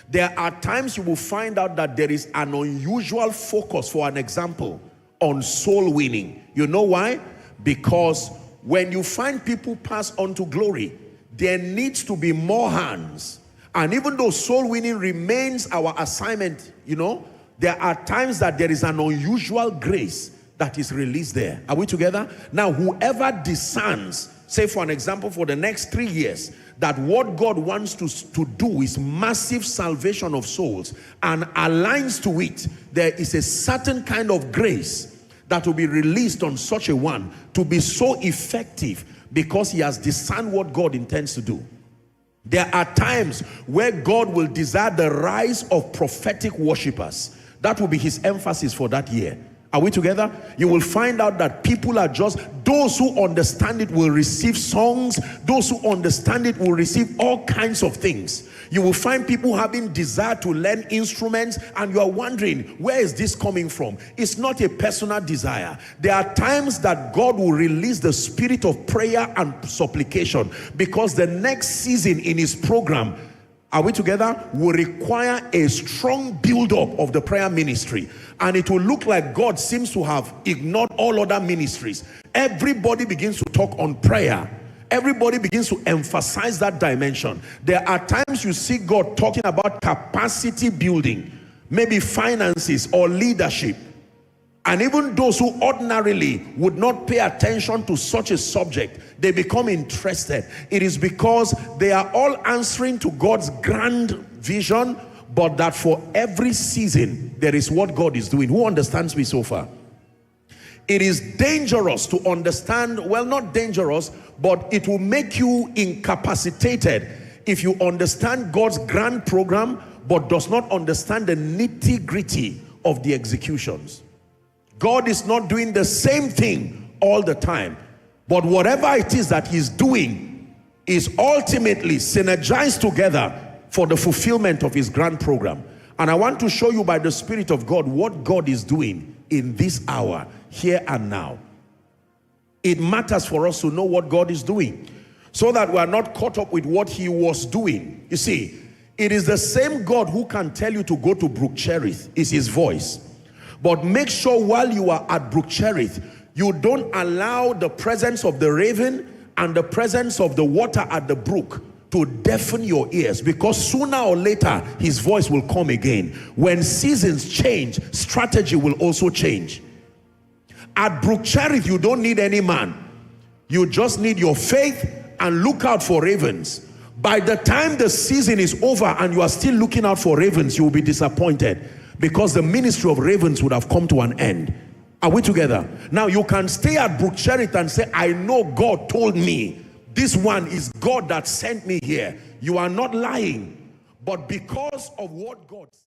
There are times you will find out that there is an unusual focus, for an example, on soul winning. You know why? Because when you find people pass on to glory, there needs to be more hands. And even though soul winning remains our assignment, you know, there are times that there is an unusual grace that is released there. Are we together? Now, whoever discerns, say for an example, for the next 3 years, that what God wants to do is massive salvation of souls and aligns to it, there is a certain kind of grace that will be released on such a one to be so effective because he has discerned what God intends to do. There are times where God will desire the rise of prophetic worshipers. That will be his emphasis for that year. Are we together? You will find out that people are just, those who understand it will receive songs, those who understand it will receive all kinds of things. You will find people having desire to learn instruments, and you are wondering, where is this coming from? It's not a personal desire. There are times that God will release the spirit of prayer and supplication, because the next season in his program, are we together, will require a strong build-up of the prayer ministry. And it will look like God seems to have ignored all other ministries. Everybody begins to talk on prayer. Everybody begins to emphasize that dimension. There are times you see God talking about capacity building, maybe finances or leadership. And even those who ordinarily would not pay attention to such a subject, they become interested. It is because they are all answering to God's grand vision, but that for every season, there is what God is doing. Who understands me so far? It is dangerous to understand, well, not dangerous, but it will make you incapacitated if you understand God's grand program, but does not understand the nitty-gritty of the executions. God is not doing the same thing all the time, but whatever it is that he's doing is ultimately synergized together for the fulfillment of his grand program. And I want to show you by the Spirit of God what God is doing in this hour, here and now. It matters for us to know what God is doing, so that we are not caught up with what he was doing. You see, it is the same God who can tell you to go to Brook Cherith, is his voice. But make sure while you are at Brook Cherith, you don't allow the presence of the raven and the presence of the water at the brook to deafen your ears, because sooner or later his voice will come again. When seasons change, strategy will also change. At Brook Cherith, you don't need any man. You just need your faith and look out for ravens. By the time the season is over and you are still looking out for ravens, you will be disappointed, because the ministry of ravens would have come to an end. Are we together? Now you can stay at Brook Cherith and say, I know God told me. This one is God that sent me here. You are not lying. But because of what God